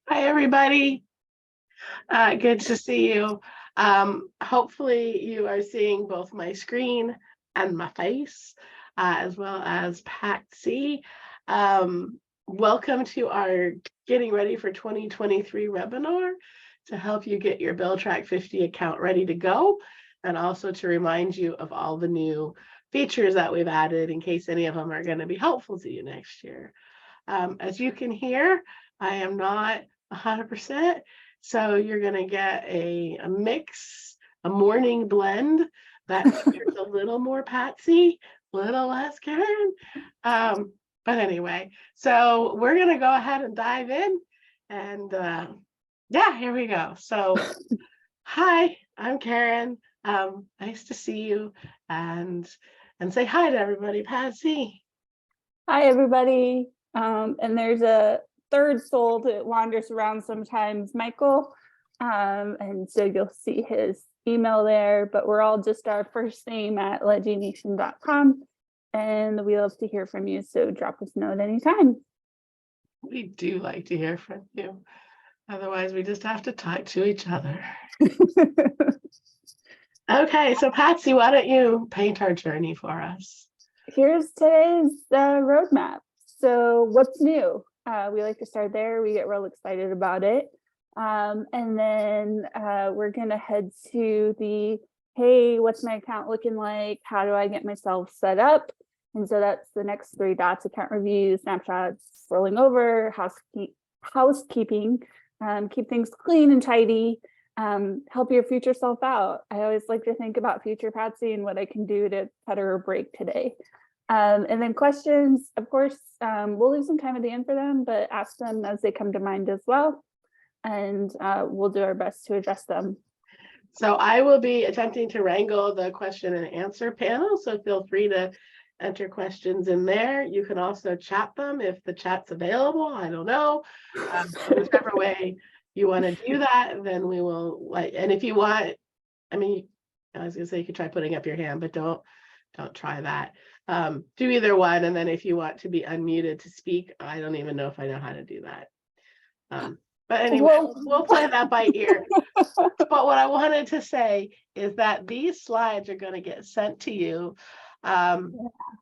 Hi, everybody. Good to see you. Hopefully you are seeing both my screen and my face, as well as Patsy. Welcome to our Getting Ready for 2023 webinar to help you get your BillTrack50 account ready to go, and also to remind you of all the new features that we've added in case any of them are going to be helpful to you next year. As you can hear, I am not 100%. So you're going to get a mix, a morning blend that's a little more Patsy, a little less Karen. But anyway, so we're going to go ahead and dive in. And yeah, here we go. So hi, I'm Karen. Nice to see you. And say hi to everybody, Patsy. Hi, everybody. And there's a third soul that wanders around sometimes, Michael. And so you'll see his email there, but we're all just our first name at legination.com. And we love to hear from you. So drop us a note anytime. We do like to hear from you. Otherwise, we just have to talk to each other. Okay, so Patsy, why don't you paint our journey for us? Here's today's roadmap. So what's new? We like to start there. We get real excited about it. And then we're going to head to the, hey, what's my account looking like? How do I get myself set up? And so that's the next three dots: account review, snapshots, rolling over, housekeeping, keep things clean and tidy, help your future self out. I always like to think about future Patsy and what I can do to cut her a break today. And then questions, of course, we'll leave some time at the end for them, but ask them as they come to mind as well. And we'll do our best to address them. So I will be attempting to wrangle the question and answer panel. So feel free to enter questions in there. You can also chat them if the chat's available. I don't know. Whichever way you want to do that, then we will and if you want, I mean, I was gonna say you could try putting up your hand, but don't try that. Do either one, and then if you want to be unmuted to speak, I don't even know if I know how to do that. But anyway, we'll play that by ear. But what I wanted to say is that these slides are going to get sent to you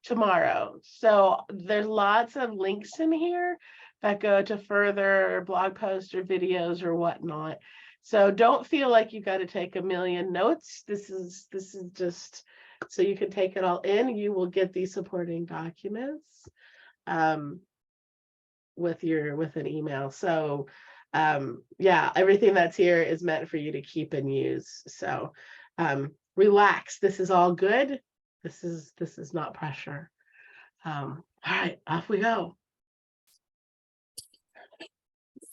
tomorrow. So there's lots of links in here that go to further blog posts or videos or whatnot. So don't feel like you got to take a million notes. This is just so you can take it all in. You will get these supporting documents with an email. So yeah, everything that's here is meant for you to keep and use. So relax. This is all good. This is not pressure. All right, off we go.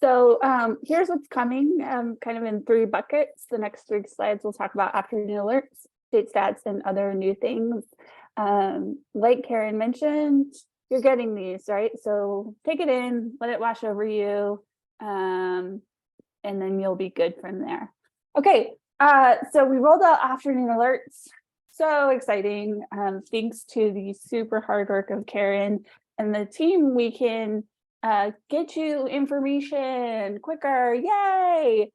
So here's what's coming, kind of in three buckets. The next three slides we'll talk about afternoon alerts, date stats, and other new things. Like Karen mentioned, you're getting these, right? So take it in, let it wash over you, and then you'll be good from there. Okay, so we rolled out afternoon alerts. So exciting. Thanks to the super hard work of Karen and the team, we can get you information quicker. Yay!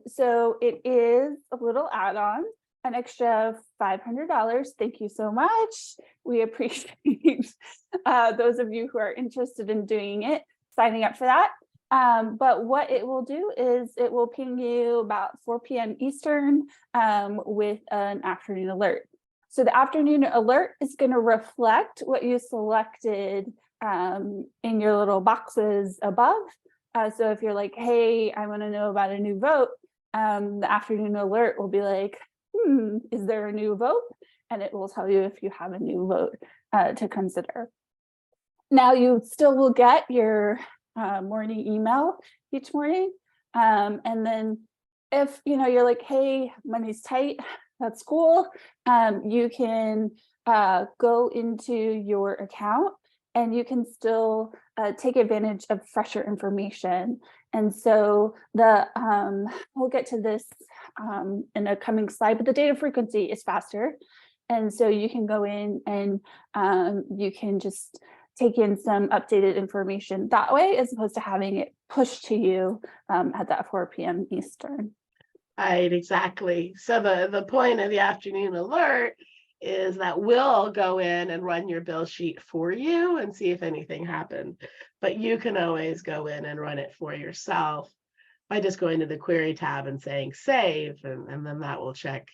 So it is a little add-on, an extra $500. Thank you so much. We appreciate those of you who are interested in doing it, signing up for that. But what it will do is it will ping you about 4 p.m. Eastern with an afternoon alert. So the afternoon alert is going to reflect what you selected in your little boxes above. So if you're like, hey, I want to know about a new vote, the afternoon alert will be like, is there a new vote? And it will tell you if you have a new vote to consider. Now you still will get your morning email each morning. And then if you're like, hey, money's tight, that's cool. You can go into your account and you can still take advantage of fresher information. And so we'll get to this in a coming slide, but the data frequency is faster. And so you can go in and you can just take in some updated information that way, as opposed to having it pushed to you at that 4 p.m. Eastern. Right, exactly. So the point of the afternoon alert is that we'll go in and run your bill sheet for you and see if anything happened. But you can always go in and run it for yourself by just going to the query tab and saying save, and then that will check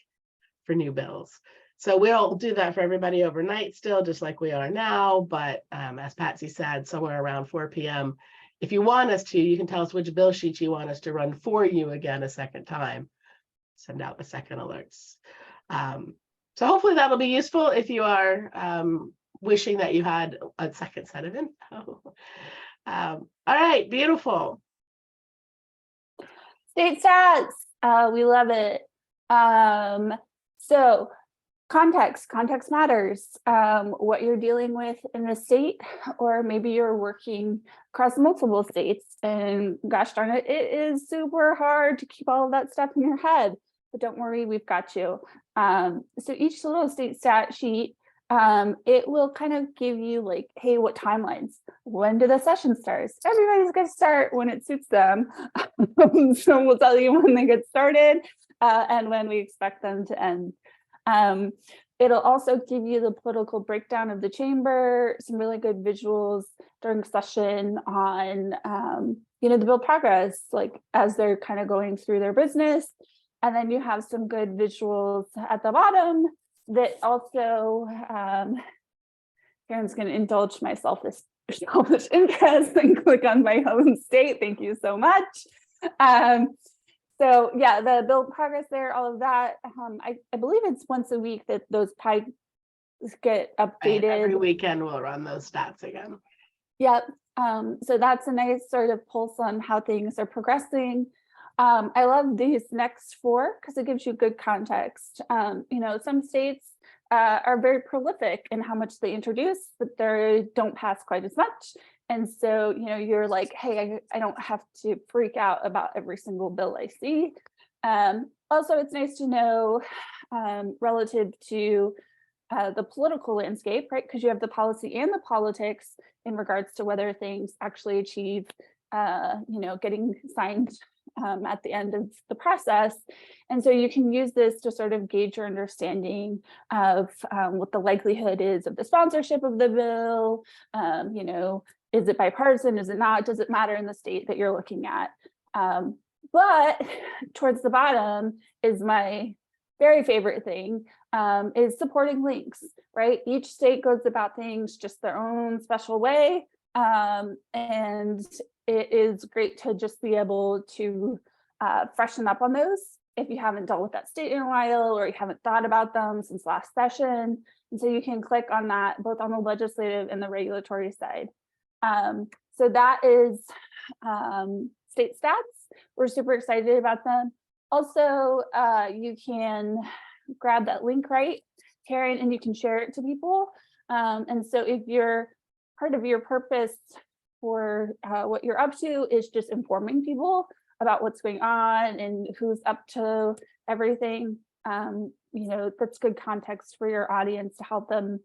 for new bills. So we'll do that for everybody overnight still, just like we are now. But as Patsy said, somewhere around 4 p.m., if you want us to, you can tell us which bill sheet you want us to run for you again a second time. Send out the second alerts. So hopefully that'll be useful if you are wishing that you had a second set of info. All right, beautiful. State stats, we love it. So context matters. What you're dealing with in the state, or maybe you're working across multiple states, and gosh darn it, it is super hard to keep all of that stuff in your head. But don't worry, we've got you. So each little state stat sheet, it will kind of give you like, hey, what timelines? When do the session start? Everybody's going to start when it suits them. So we'll tell you when they get started and when we expect them to end. It'll also give you the political breakdown of the chamber, some really good visuals during session on, the bill progress, like as they're kind of going through their business. And then you have some good visuals at the bottom that also, Karen's going to indulge my selfish interest and click on my home state. Thank you so much. So yeah, the bill progress there, all of that. I believe it's once a week that those pies get updated. Right, every weekend we'll run those stats again. Yep. So that's a nice sort of pulse on how things are progressing. I love these next 4 because it gives you good context. Some states are very prolific in how much they introduce, but they don't pass quite as much. And so, you're like, hey, I don't have to freak out about every single bill I see. Also, it's nice to know relative to the political landscape, right? Because you have the policy and the politics in regards to whether things actually achieve, getting signed at the end of the process. And so you can use this to sort of gauge your understanding of what the likelihood is of the sponsorship of the bill. Is it bipartisan? Is it not? Does it matter in the state that you're looking at? But towards the bottom is my very favorite thing, is supporting links, right? Each state goes about things just their own special way. And it is great to just be able to freshen up on those if you haven't dealt with that state in a while, or you haven't thought about them since last session. And so you can click on that both on the legislative and the regulatory side. So that is state stats. We're super excited about them. Also, you can grab that link, right, Karen, and you can share it to people. And so if you're part of your purpose for what you're up to is just informing people about what's going on and who's up to everything, that's good context for your audience to help them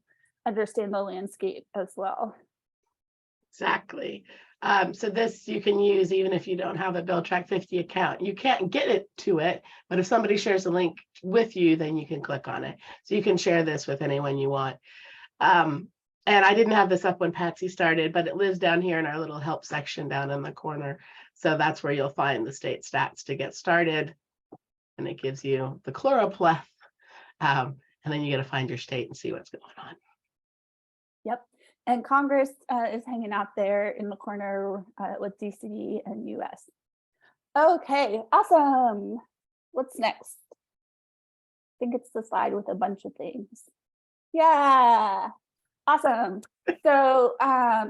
understand the landscape as well. Exactly. So this you can use even if you don't have a BillTrack50 account. You can't get it to it, but if somebody shares a link with you, then you can click on it. So you can share this with anyone you want. And I didn't have this up when Patsy started, but it lives down here in our little help section down in the corner. So that's where you'll find the state stats to get started. And it gives you the chloropleth. And then you got to find your state and see what's going on. Yep. And Congress is hanging out there in the corner with DC and US. Okay, awesome. What's next? I think it's the slide with a bunch of things. Yeah, awesome. So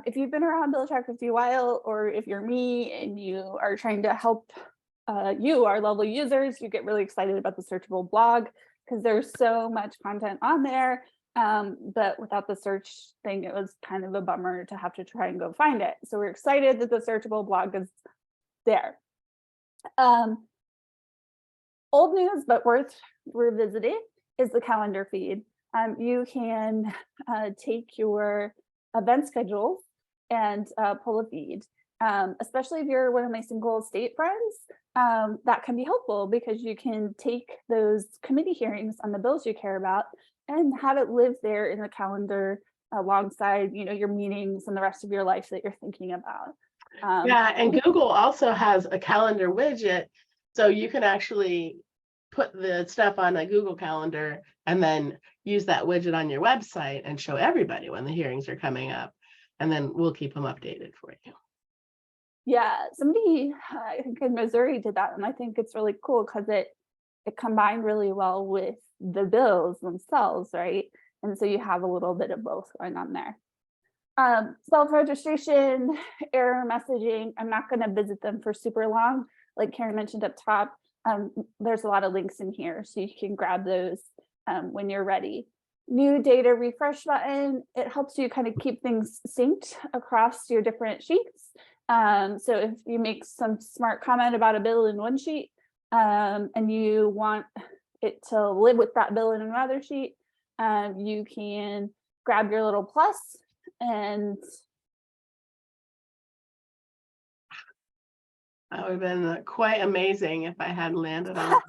if you've been around BillTrack50 a while, or if you're me and you are trying to help our lovely users, you get really excited about the searchable blog because there's so much content on there. But without the search thing, it was kind of a bummer to have to try and go find it. So we're excited that the searchable blog is there. Old news, but worth revisiting, is the calendar feed. You can take your event schedules and pull a feed. especially if you're one of my single state friends, that can be helpful because you can take those committee hearings on the bills you care about and have it live there in the calendar alongside, your meetings and the rest of your life that you're thinking about. Yeah, and Google also has a calendar widget, so you can actually put the stuff on a Google Calendar and then use that widget on your website and show everybody when the hearings are coming up, and then we'll keep them updated for you. Yeah, somebody, I think in Missouri did that, and I think it's really cool because it combined really well with the bills themselves, right? And so you have a little bit of both going on there. Self-registration, error messaging, I'm not going to visit them for super long. Like Karen mentioned up top, there's a lot of links in here, so you can grab those when you're ready. New data refresh button, it helps you kind of keep things synced across your different sheets. So if you make some smart comment about a bill in one sheet and you want it to live with that bill in another sheet, you can grab your little plus and that would have been quite amazing if I had landed on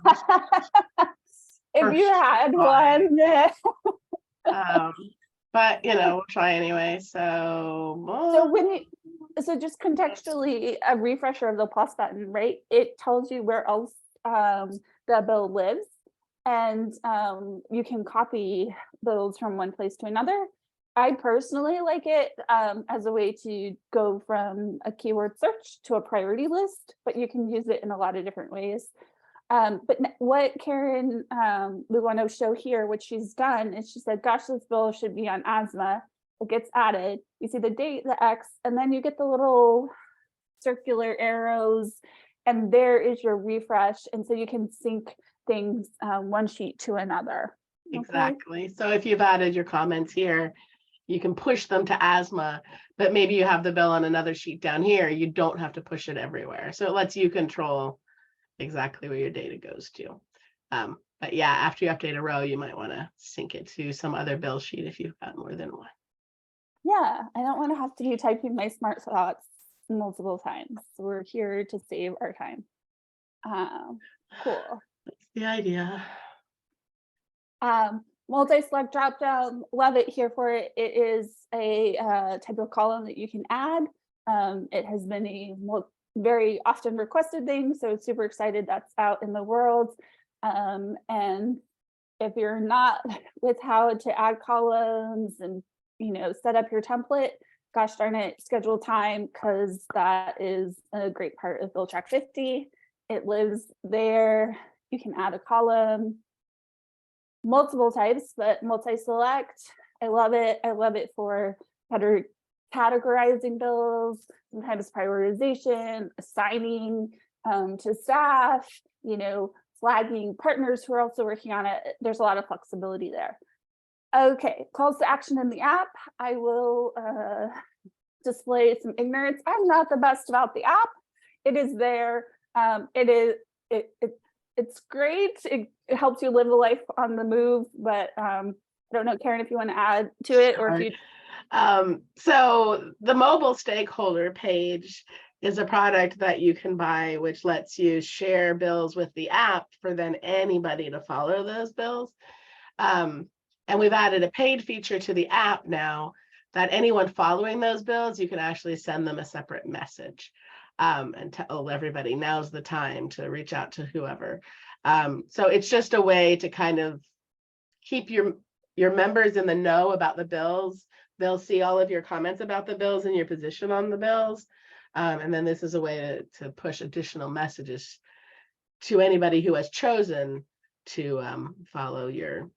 if you had one. But we'll try anyway. So so just contextually, a refresher of the plus button, right? It tells you where else the bill lives, and you can copy bills from one place to another. I personally like it as a way to go from a keyword search to a priority list, but you can use it in a lot of different ways. But what Karen, we want to show here, what she's done is she said, gosh, this bill should be on asthma. It gets added. You see the date, the X, and then you get the little circular arrows, and there is your refresh. And so you can sync things one sheet to another. Exactly. So if you've added your comments here, you can push them to asthma, but maybe you have the bill on another sheet down here. You don't have to push it everywhere. So it lets you control exactly where your data goes to. But yeah, after you update a row, you might want to sync it to some other bill sheet if you've got more than one. Yeah, I don't want to have to be typing my smart thoughts multiple times. We're here to save our time. Cool. That's the idea. Multi-select dropdown, love it here for it. It is a type of column that you can add. It has been a very often requested thing, so super excited that's out in the world. And if you're not with how to add columns and set up your template, gosh darn it, schedule time, because that is a great part of BillTrack50. It lives there. You can add a column, multiple types, but multi-select. I love it. I love it for better categorizing bills, sometimes prioritization, assigning to staff, flagging partners who are also working on it. There's a lot of flexibility there. Okay, calls to action in the app. I will display some ignorance. I'm not the best about the app. It is there. It's great. It helps you live a life on the move, but I don't know, Karen, if you want to add to it or if you. So the mobile stakeholder page is a product that you can buy, which lets you share bills with the app for then anybody to follow those bills. And we've added a paid feature to the app now that anyone following those bills, you can actually send them a separate message and tell everybody now's the time to reach out to whoever. So it's just a way to kind of keep your members in the know about the bills. They'll see all of your comments about the bills and your position on the bills. And then this is a way to push additional messages to anybody who has chosen to follow your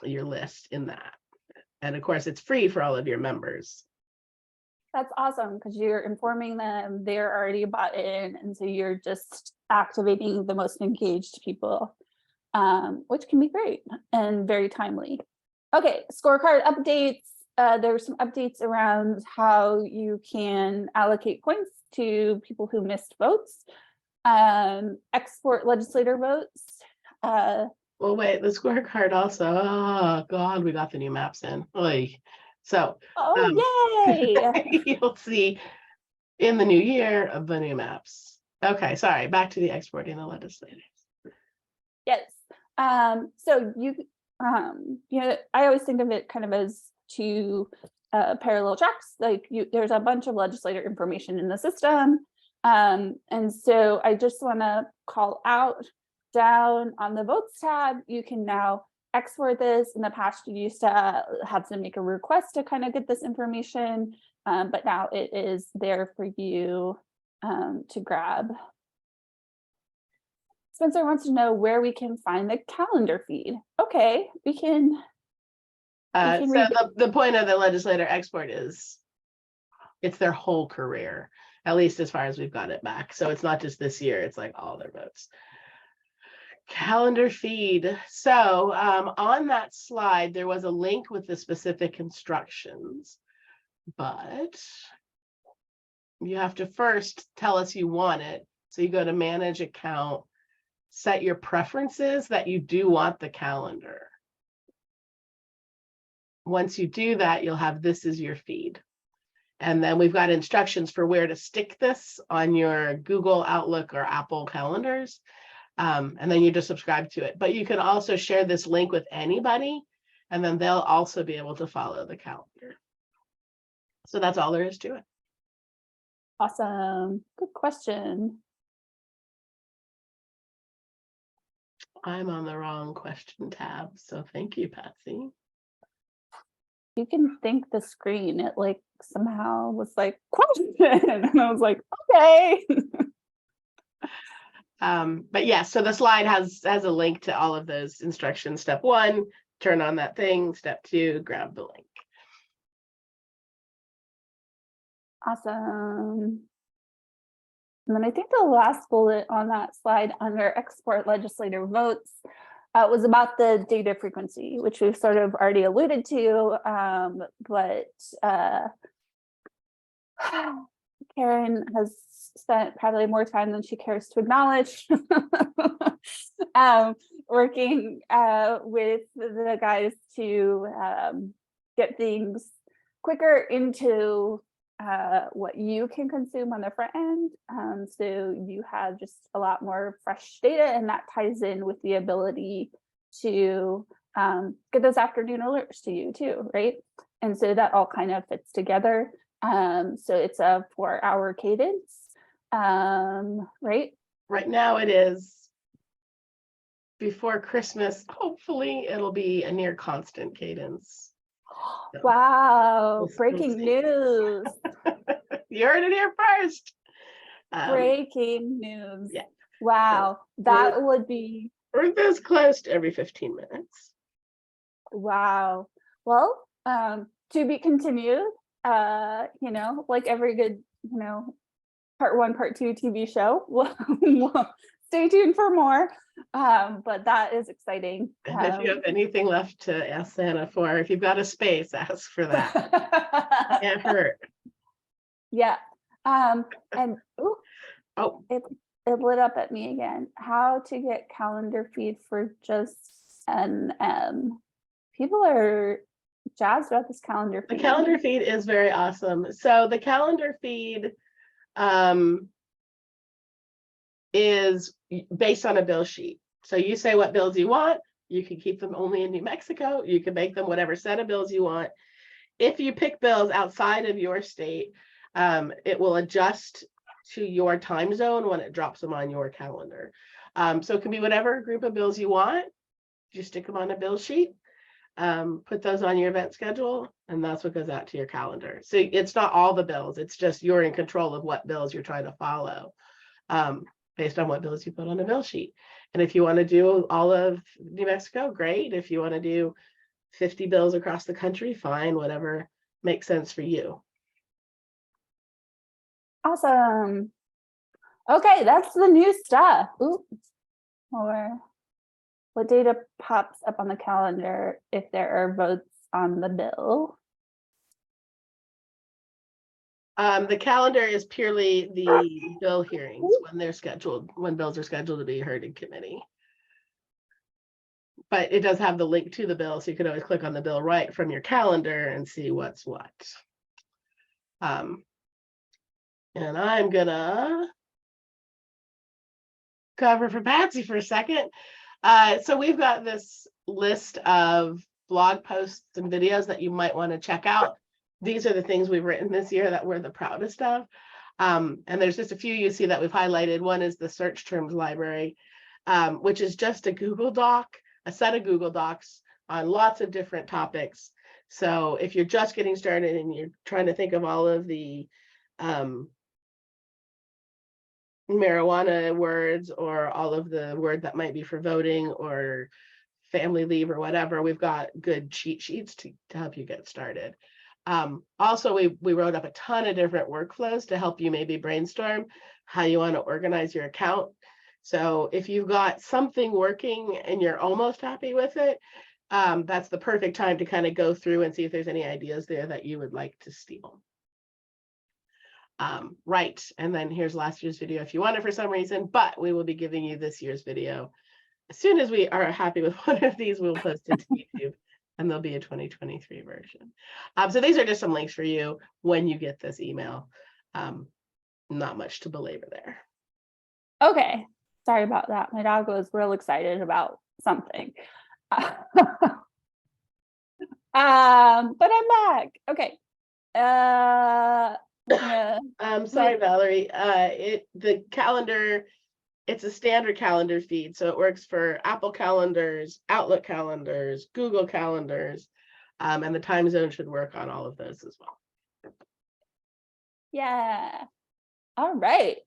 list in that. And of course, it's free for all of your members. That's awesome because you're informing them, they're already bought in, and so you're just activating the most engaged people, which can be great and very timely. Okay, scorecard updates. There's some updates around how you can allocate points to people who missed votes, export legislator votes. Well, wait, the scorecard also, oh God, we got the new maps in. Oy. So yay! you'll see in the new year of the new maps. Okay, sorry, back to the exporting the legislators. Yes. So you know, I always think of it kind of as two parallel tracks. Like there's a bunch of legislator information in the system. And so I just want to call out, down on the votes tab, you can now export this. In the past, you used to have to make a request to kind of get this information, but now it is there for you to grab. Spencer wants to know where we can find the calendar feed. Okay, we can So the point of the legislator export is it's their whole career, at least as far as we've got it back. So it's not just this year, it's like all their votes. Calendar feed. So on that slide, there was a link with the specific instructions, but you have to first tell us you want it. So you go to manage account, set your preferences that you do want the calendar. Once you do that, you'll have this is your feed. And then we've got instructions for where to stick this on your Google, Outlook, or Apple calendars. And then you just subscribe to it. But you can also share this link with anybody, and then they'll also be able to follow the calendar. So that's all there is to it. Awesome. Good question. I'm on the wrong question tab, so thank you, Patsy. You can think the screen. It like somehow was like question, and I was like, okay. But yeah, so the slide has a link to all of those instructions. Step 1, turn on that thing. Step 2, grab the link. Awesome. And then I think the last bullet on that slide under export legislator votes was about the data frequency, which we've sort of already alluded to, but Karen has spent probably more time than she cares to acknowledge working with the guys to get things quicker into what you can consume on the front end. So you have just a lot more fresh data, and that ties in with the ability to get those afternoon alerts to you too, right? And so that all kind of fits together. So it's a 4-hour cadence, right? Right now it is. Before Christmas, hopefully it'll be a near constant cadence. So wow, breaking news. You heard it here first. Breaking news. Yeah. Wow, so that would be. We're this close to every 15 minutes. Wow. Well, to be continued. You know, like every good, you know, part 1, part 2 TV show. We'll stay tuned for more. But that is exciting. And if you have anything left to ask Santa for, if you've got a space, ask for that. Can't hurt. Yeah. And ooh, oh, it lit up at me again. How to get calendar feed for just NM. People are jazzed about this calendar feed. The calendar feed is very awesome. So the calendar feed is based on a bill sheet. So you say what bills you want. You can keep them only in New Mexico. You can make them whatever set of bills you want. If you pick bills outside of your state, it will adjust to your time zone when it drops them on your calendar. So it can be whatever group of bills you want. You stick them on a bill sheet, put those on your event schedule, and that's what goes out to your calendar. So it's not all the bills, it's just you're in control of what bills you're trying to follow based on what bills you put on a bill sheet. And if you want to do all of New Mexico, great. If you want to do 50 bills across the country, fine, whatever makes sense for you. Awesome. Okay, that's the new stuff. Oops. Or what data pops up on the calendar if there are votes on the bill? The calendar is purely the bill hearings when they're scheduled, when bills are scheduled to be heard in committee. But it does have the link to the bill, so you can always click on the bill right from your calendar and see what's what. And I'm gonna cover for Patsy for a second. So we've got this list of blog posts and videos that you might want to check out. These are the things we've written this year that we're the proudest of. And there's just a few you see that we've highlighted. One is the search terms library, which is just a Google Doc, a set of Google Docs on lots of different topics. So if you're just getting started and you're trying to think of all of the marijuana words or all of the word that might be for voting or family leave or whatever, we've got good cheat sheets to help you get started. Also, we wrote up a ton of different workflows to help you maybe brainstorm how you want to organize your account. So if you've got something working and you're almost happy with it, that's the perfect time to kind of go through and see if there's any ideas there that you would like to steal. Right, and then here's last year's video if you want it for some reason, but we will be giving you this year's video. As soon as we are happy with one of these, we'll post it to YouTube, and there'll be a 2023 version. So these are just some links for you when you get this email. Not much to belabor there. Okay, sorry about that. My dog was real excited about something. But I'm back. Okay. Sorry, Valerie. The calendar, it's a standard calendar feed, so it works for Apple calendars, Outlook calendars, Google calendars, and the time zone should work on all of those as well. Yeah. All right.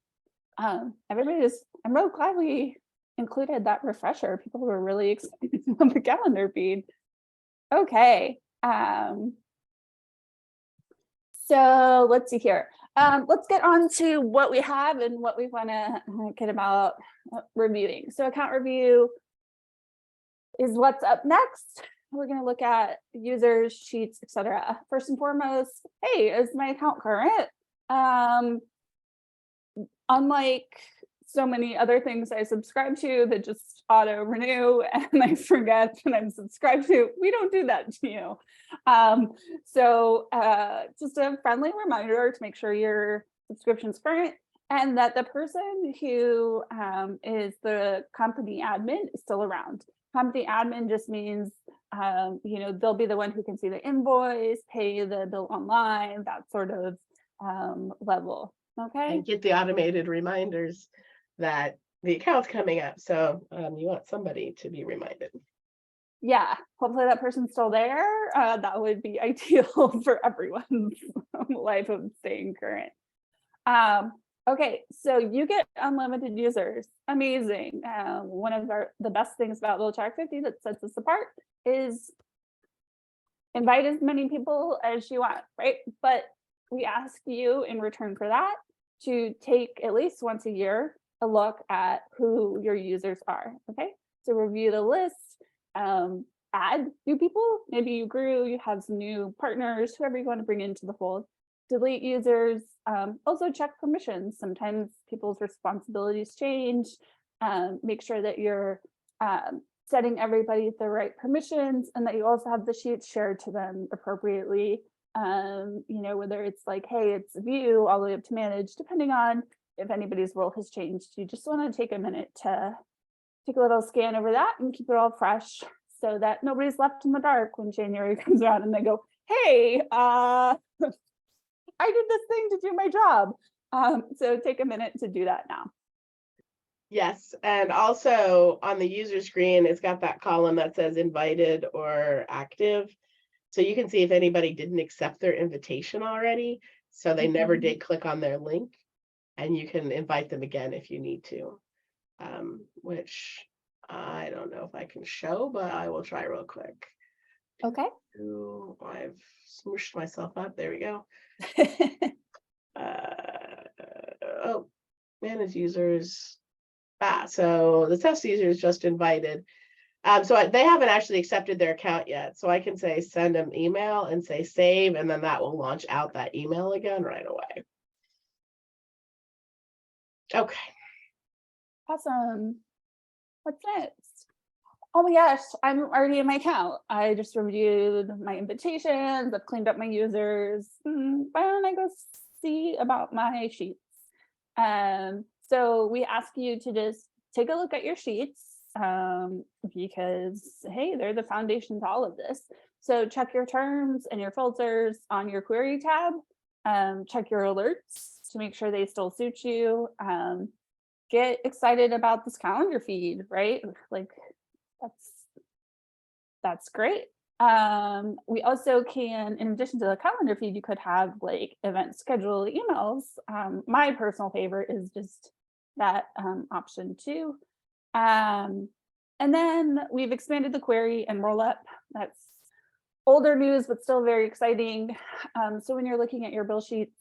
I'm real glad we included that refresher. People were really excited on the calendar feed. Okay. So let's see here. Let's get on to what we have and what we want to get about reviewing. So account review is what's up next. We're going to look at users, sheets, etc. First and foremost, hey, is my account current? Unlike so many other things I subscribe to that just auto renew and I forget that I'm subscribed to, we don't do that to you. So just a friendly reminder to make sure your subscription's current and that the person who is the company admin is still around. Company admin just means, they'll be the one who can see the invoice, pay the bill online, that sort of level. Okay. And get the automated reminders that the account's coming up. So you want somebody to be reminded. Yeah, hopefully that person's still there. That would be ideal for everyone's life of staying current. Okay, so you get unlimited users. Amazing. One of the best things about BillTrack50 that sets us apart is invite as many people as you want, right? But we ask you in return for that to take at least once a year a look at who your users are, okay? So review the list, add new people. Maybe you grew, you have some new partners, whoever you want to bring into the fold. Delete users, also check permissions. Sometimes people's responsibilities change. Make sure that you're setting everybody the right permissions and that you also have the sheets shared to them appropriately. Whether it's like, hey, it's view all the way up to manage, depending on if anybody's role has changed. You just want to take a minute to take a little scan over that and keep it all fresh so that nobody's left in the dark when January comes around and they go, hey, I did this thing to do my job. So take a minute to do that now. Yes, and also on the user screen, it's got that column that says invited or active. So you can see if anybody didn't accept their invitation already, so they never did click on their link, and you can invite them again if you need to, which I don't know if I can show, but I will try real quick. Okay. Ooh, I've smooshed myself up. There we go. Oh, manage users. So the test user is just invited. So they haven't actually accepted their account yet. So I can say send them email and say save, and then that will launch out that email again right away. Okay. Awesome. What's next? Oh my gosh, I'm already in my account. I just reviewed my invitations. I've cleaned up my users. Why don't I go see about my sheets. So we ask you to just take a look at your sheets because, hey, they're the foundation to all of this. So check your terms and your filters on your query tab. Check your alerts to make sure they still suit you. Get excited about this calendar feed, right? Like that's great. We also can, in addition to the calendar feed, you could have like event schedule emails. My personal favorite is just that option too. And then we've expanded the query and roll up. That's older news, but still very exciting. So when you're looking at your bill sheets,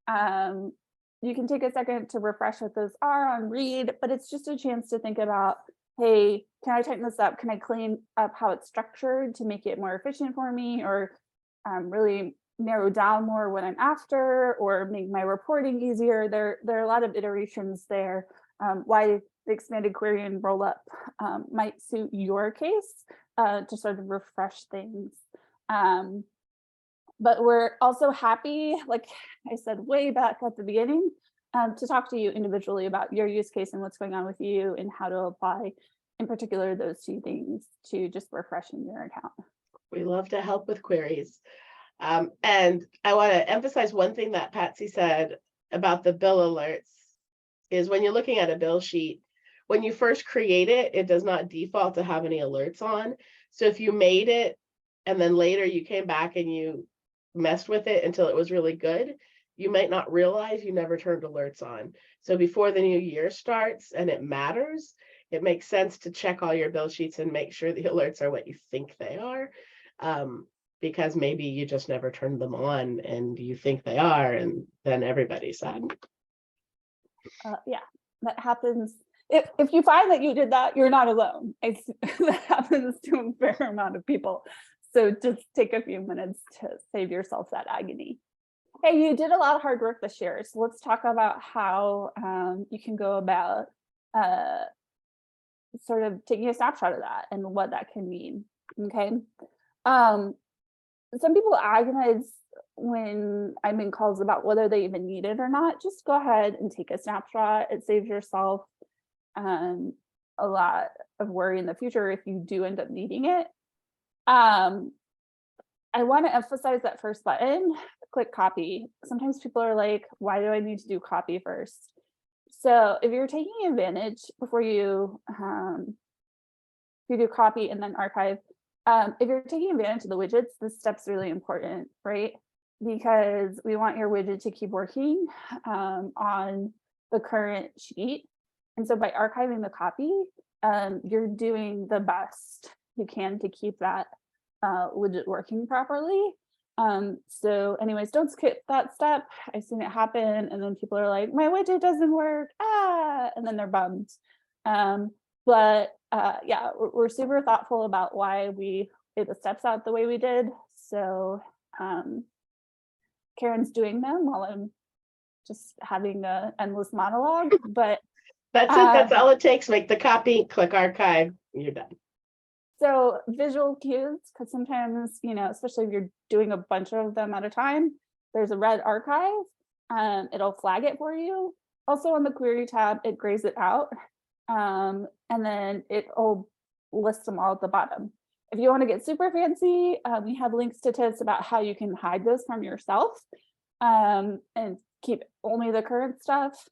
you can take a second to refresh what those are on read, but it's just a chance to think about, hey, can I tighten this up? Can I clean up how it's structured to make it more efficient for me, or really narrow down more what I'm after, or make my reporting easier? There are a lot of iterations there. Why the expanded query and roll up might suit your case to sort of refresh things. But we're also happy, like I said way back at the beginning, to talk to you individually about your use case and what's going on with you and how to apply, in particular, those two things to just refreshing your account. We love to help with queries. And I want to emphasize one thing that Patsy said about the bill alerts is when you're looking at a bill sheet, when you first create it, it does not default to have any alerts on. So if you made it and then later you came back and you messed with it until it was really good, you might not realize you never turned alerts on. So before the new year starts and it matters, it makes sense to check all your bill sheets and make sure the alerts are what you think they are. Because maybe you just never turned them on and you think they are, and then everybody's sad. Yeah, that happens. If you find that you did that, you're not alone. That happens to a fair amount of people. So just take a few minutes to save yourself that agony. Hey, you did a lot of hard work this year. So let's talk about how you can go about sort of taking a snapshot of that and what that can mean. Okay. Some people agonize when I'm in calls about whether they even need it or not. Just go ahead and take a snapshot. It saves yourself a lot of worry in the future if you do end up needing it. I want to emphasize that first button, click copy. Sometimes people are like, why do I need to do copy first? So if you're taking advantage before you, you do copy and then archive, if you're taking advantage of the widgets, this step's really important, right? Because we want your widget to keep working on the current sheet. And so by archiving the copy, you're doing the best you can to keep that widget working properly. So anyways, don't skip that step. I've seen it happen. And then people are like, my widget doesn't work. And then they're bummed. Yeah, we're super thoughtful about why we laid the steps out the way we did. So Karen's doing them while I'm just having an endless monologue, but that's it. That's all it takes. Make the copy, click archive, you're done. So visual cues, because sometimes, especially if you're doing a bunch of them at a time, there's a red archive, it'll flag it for you. Also on the query tab, it grays it out, and then it'll list them all at the bottom. If you want to get super fancy, we have links to tips about how you can hide those from yourself and keep only the current stuff.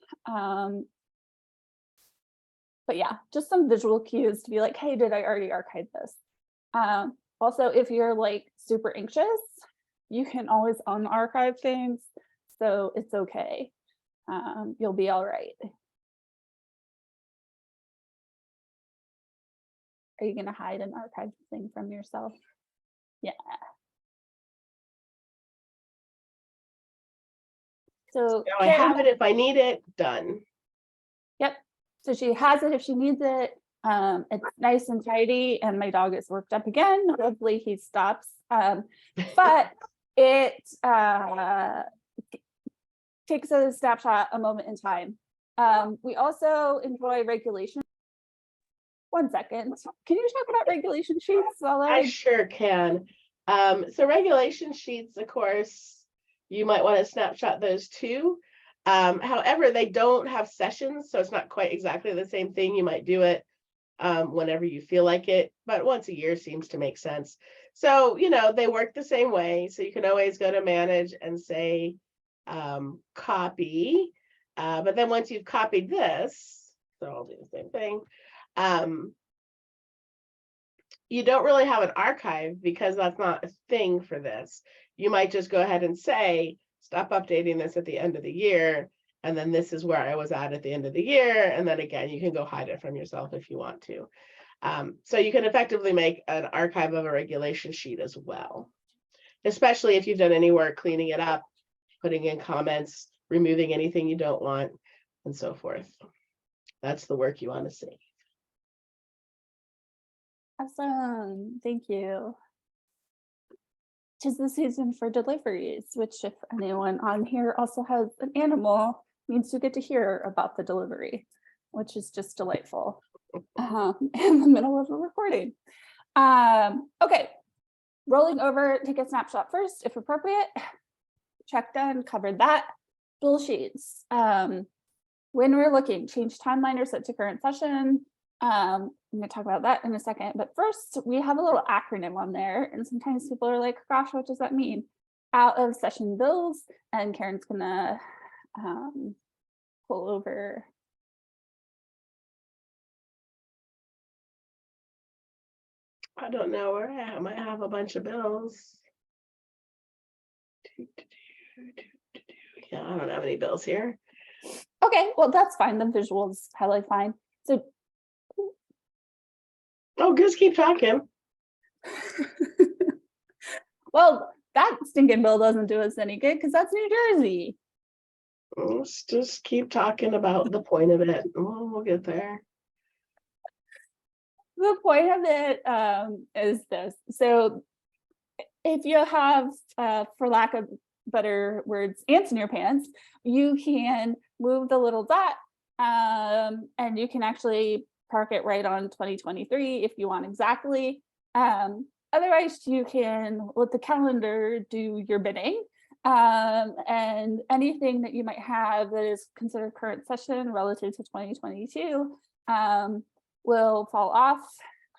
But yeah, just some visual cues to be like, hey, did I already archive this? Also, if you're like super anxious, you can always unarchive things. So it's okay. You'll be all right. Are you going to hide an archived thing from yourself? Yeah. So I have it if I need it, done. Yep. So she has it if she needs it. It's nice and tidy, and my dog is worked up again. Hopefully he stops. But it takes a snapshot a moment in time. We also enjoy regulation. 1 second. Can you talk about regulation sheets? I sure can. So regulation sheets, of course, you might want to snapshot those too. However, they don't have sessions, so it's not quite exactly the same thing. You might do it whenever you feel like it, but once a year seems to make sense. So, they work the same way. So you can always go to manage and say copy. But then once you've copied this, so I'll do the same thing. You don't really have an archive because that's not a thing for this. You might just go ahead and say, stop updating this at the end of the year. And then this is where I was at the end of the year. And then again, you can go hide it from yourself if you want to. So you can effectively make an archive of a regulation sheet as well, especially if you've done any work cleaning it up, putting in comments, removing anything you don't want, and so forth. That's the work you want to see. Awesome, thank you. 'Tis the season for deliveries, which if anyone on here also has an animal, means you get to hear about the delivery, which is just delightful in the middle of a recording. Okay, rolling over, take a snapshot first, if appropriate. Check done, covered that. Bill sheets. When we're looking, change timeline or set to current session. I'm going to talk about that in a second, but first we have a little acronym on there, and sometimes people are like, gosh, what does that mean? Out of session bills, and Karen's gonna pull over. I don't know where I might have a bunch of bills. Yeah, I don't have any bills here. Okay, well, that's fine. The visual's probably fine. So oh, just keep talking. well, that stinking bill doesn't do us any good because that's New Jersey. Let's just keep talking about the point of it. We'll get there. The point of it is this. So if you have, for lack of better words, ants in your pants, you can move the little dot and you can actually park it right on 2023 if you want exactly. Otherwise, you can let the calendar do your bidding, and anything that you might have that is considered current session relative to 2022 will fall off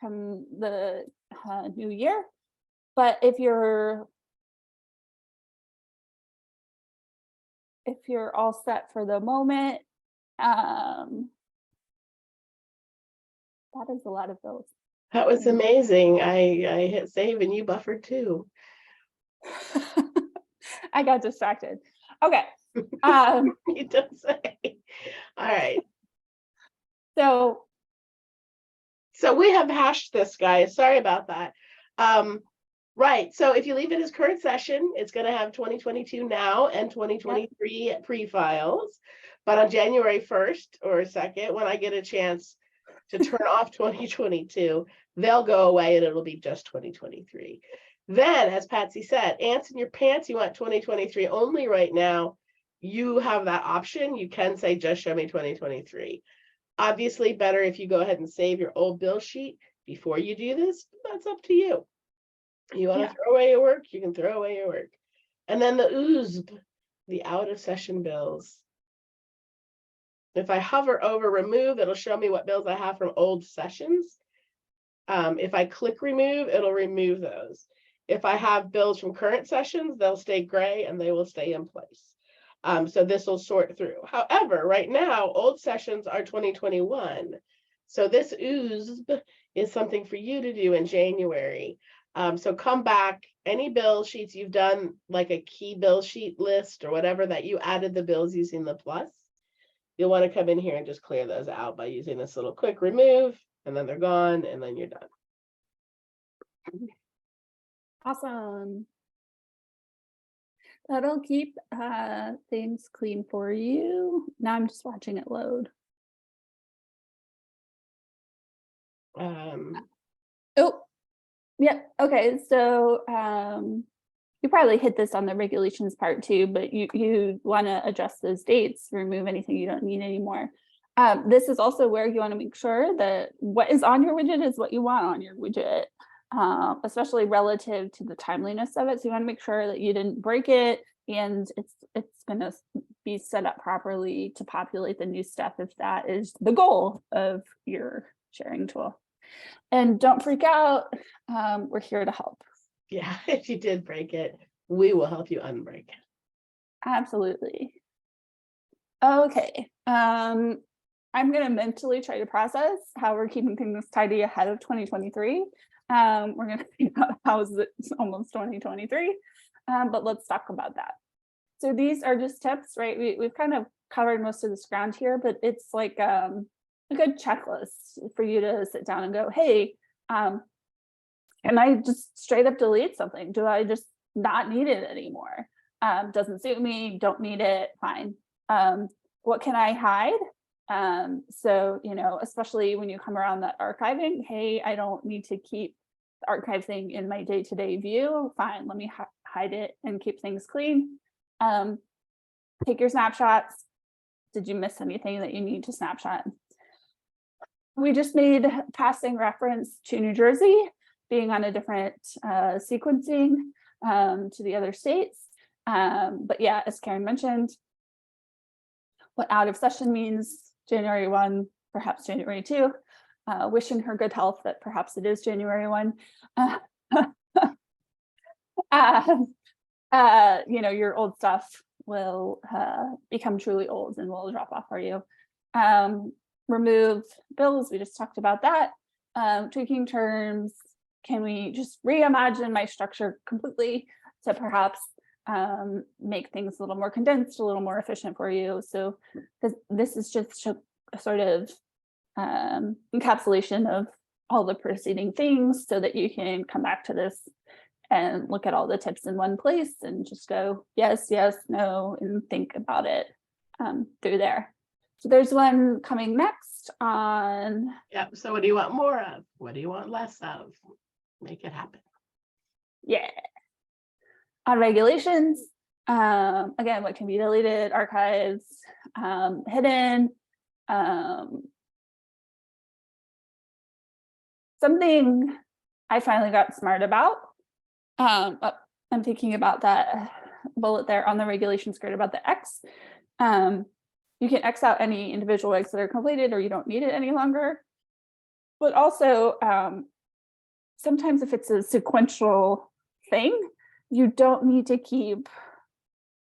from the new year. But if you're all set for the moment, that is a lot of bills. That was amazing. I hit save and you buffered too. I got distracted. Okay. You don't say. All right. So we have hashed this, guys. Sorry about that. Right. So if you leave it as current session, it's going to have 2022 now and 2023 pre-files. But on January 1st or 2nd, when I get a chance to turn off 2022, they'll go away and it'll be just 2023. Then, as Patsy said, ants in your pants, you want 2023 only right now. You have that option. You can say, just show me 2023. Obviously, better if you go ahead and save your old bill sheet before you do this. That's up to you. You want to throw away your work, you can throw away your work. And then the USB, the out of session bills. If I hover over remove, it'll show me what bills I have from old sessions. If I click remove, it'll remove those. If I have bills from current sessions, they'll stay gray and they will stay in place. So this will sort through. However, right now, old sessions are 2021. So this USB is something for you to do in January. So come back, any bill sheets you've done, like a key bill sheet list or whatever that you added the bills using the plus, you'll want to come in here and just clear those out by using this little quick remove, and then they're gone, and then you're done. Awesome. That'll keep things clean for you. Now I'm just watching it load. Oh, yeah. Okay. So you probably hit this on the regulations part too, but you want to adjust those dates, remove anything you don't need anymore. This is also where you want to make sure that what is on your widget is what you want on your widget. especially relative to the timeliness of it. So you want to make sure that you didn't break it, and it's going to be set up properly to populate the new stuff if that is the goal of your sharing tool. And don't freak out. We're here to help. Yeah, if you did break it, we will help you unbreak it. Absolutely. Okay. I'm going to mentally try to process how we're keeping things tidy ahead of 2023. We're going to think about how is it almost 2023, but let's talk about that. So these are just tips, right? We've kind of covered most of this ground here, but it's like a good checklist for you to sit down and go, hey, can I just straight up delete something? Do I just not need it anymore? Doesn't suit me, don't need it, fine. What can I hide? So, you know, especially when you come around that archiving, hey, I don't need to keep the archive thing in my day-to-day view. Fine, let me hide it and keep things clean. Take your snapshots. Did you miss anything that you need to snapshot? We just made passing reference to New Jersey being on a different sequencing to the other states. But yeah, as Karen mentioned, what out of session means January 1, perhaps January 2, wishing her good health that perhaps it is January 1. You know, your old stuff will become truly old and will drop off for you. Remove bills, we just talked about that. Tweaking terms, can we just reimagine my structure completely to perhaps make things a little more condensed, a little more efficient for you? So this is just a sort of encapsulation of all the preceding things so that you can come back to this and look at all the tips in one place and just go, yes, yes, no, and think about it through there. So there's one coming next on. Yep. So what do you want more of? What do you want less of? Make it happen. Yeah. On regulations, again, what can be deleted, archives, hidden. Something I finally got smart about. I'm thinking about that bullet there on the regulation skirt about the X. You can X out any individual eggs that are completed or you don't need it any longer. But also, sometimes if it's a sequential thing, you don't need to keep,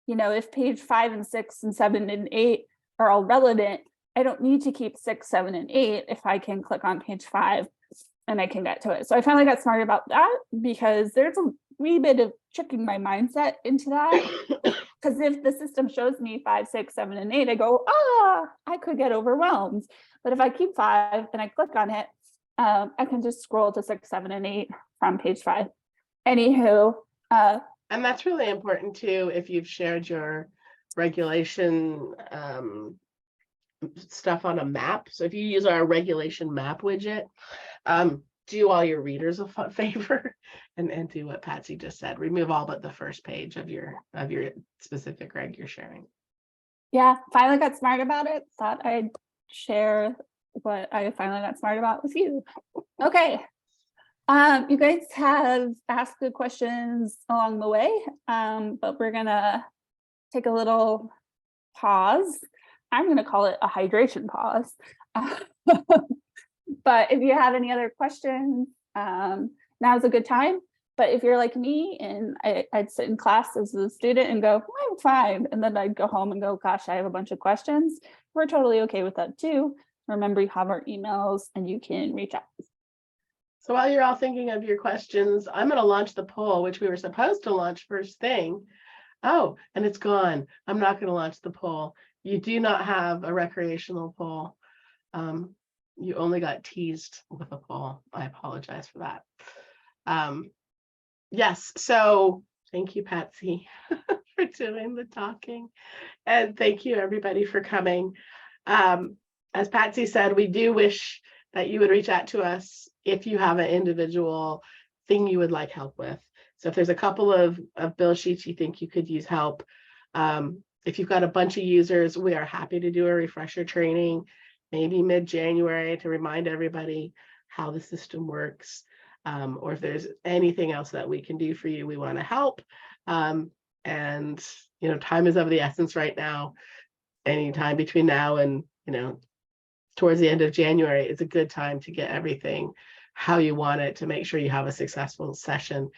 you know, if page 5 and 6 and 7 and 8 are all relevant, I don't need to keep 6, 7, and 8 if I can click on page 5 and I can get to it. So I finally got smart about that because there's a wee bit of tricking my mindset into that. Because if the system shows me 5, 6, 7, and 8, I go, I could get overwhelmed. But if I keep 5 and I click on it, I can just scroll to 6, 7, and 8 from page 5. Anywho. And that's really important too, if you've shared your regulation stuff on a map. So if you use our regulation map widget, do all your readers a favor and do what Patsy just said. Remove all but the first page of your specific reg you're sharing. Yeah, finally got smart about it. Thought I'd share what I finally got smart about with you. Okay. You guys have asked good questions along the way, but we're gonna take a little pause. I'm gonna call it a hydration pause. But if you have any other questions, now's a good time. But if you're like me and I'd sit in class as a student and go, I'm fine. And then I'd go home and go, gosh, I have a bunch of questions. We're totally okay with that too. Remember, you have our emails and you can reach out. So while you're all thinking of your questions, I'm going to launch the poll, which we were supposed to launch first thing. Oh, and it's gone. I'm not going to launch the poll. You do not have a recreational poll. You only got teased with a poll. I apologize for that. Yes, so thank you, Patsy, for doing the talking. And thank you, everybody, for coming. As Patsy said, we do wish that you would reach out to us if you have an individual thing you would like help with. So if there's a couple of bill sheets you think you could use help, if you've got a bunch of users, we are happy to do a refresher training, maybe mid-January, to remind everybody how the system works. or if there's anything else that we can do for you, we want to help. And, you know, time is of the essence right now. Anytime between now and, you know, towards the end of January, it's a good time to get everything how you want it to make sure you have a successful session.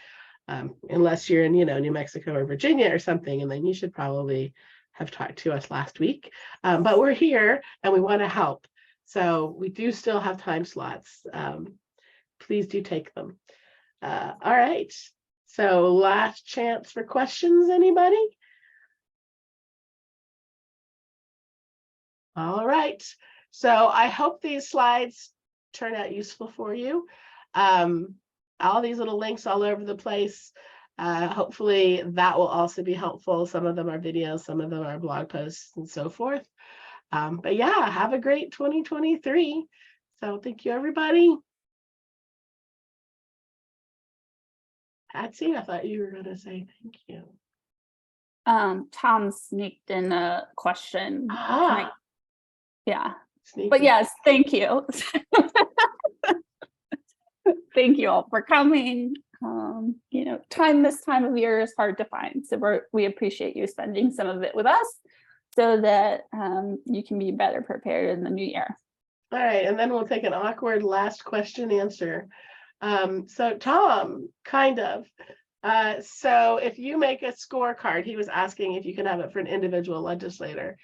Unless you're in, you know, New Mexico or Virginia or something, and then you should probably have talked to us last week. But we're here and we want to help. So we do still have time slots. Please do take them. All right. So last chance for questions, anybody? All right. So I hope these slides turn out useful for you. All these little links all over the place. Hopefully that will also be helpful. Some of them are videos, some of them are blog posts and so forth. But yeah, have a great 2023. So thank you, everybody. Patsy, I thought you were going to say thank you. Tom sneaked in a question. Yeah. Sneaky. But yes, thank you. Thank you all for coming. You know, this time of year is hard to find. So we appreciate you spending some of it with us so that you can be better prepared in the new year. All right, and then we'll take an awkward last question answer. So Tom, kind of. So if you make a scorecard, he was asking if you can have it for an individual legislator.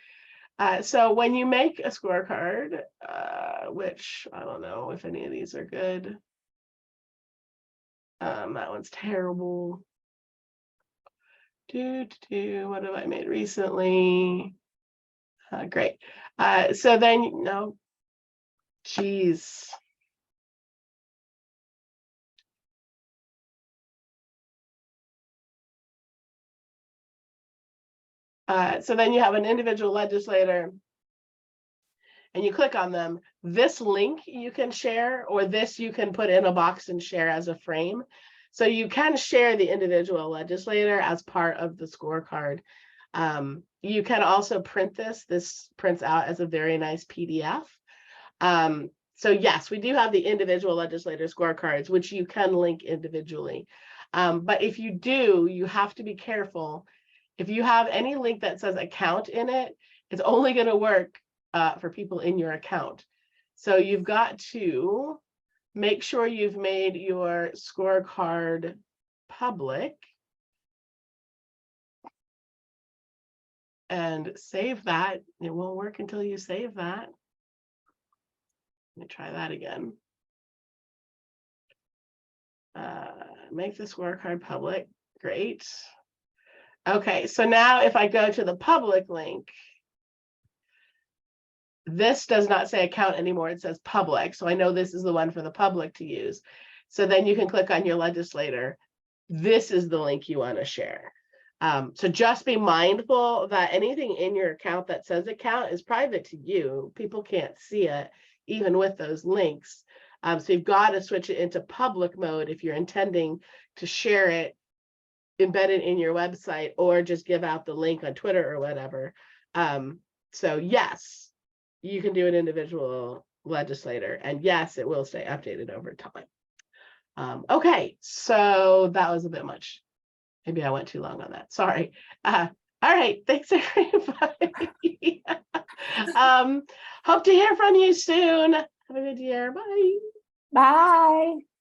So when you make a scorecard, which I don't know if any of these are good. That one's terrible. What have I made recently? Great. So then, no, geez. So then you have an individual legislator and you click on them. This link you can share, or this you can put in a box and share as a frame. So you can share the individual legislator as part of the scorecard. You can also print this. This prints out as a very nice PDF. So yes, we do have the individual legislator scorecards, which you can link individually. But if you do, you have to be careful. If you have any link that says account in it, it's only going to work for people in your account. So you've got to make sure you've made your scorecard public and save that. It won't work until you save that. Let me try that again. Make the scorecard public. Great. Okay, so now if I go to the public link, this does not say account anymore. It says public. So I know this is the one for the public to use. So then you can click on your legislator. This is the link you want to share. So just be mindful that anything in your account that says account is private to you. People can't see it, even with those links. So you've got to switch it into public mode if you're intending to share it embedded in your website, or just give out the link on Twitter or whatever. So yes, you can do an individual legislator, and yes, it will stay updated over time. Okay, so that was a bit much. Maybe I went too long on that. Sorry. All right, thanks everybody. Hope to hear from you soon. Have a good year. Bye. Bye.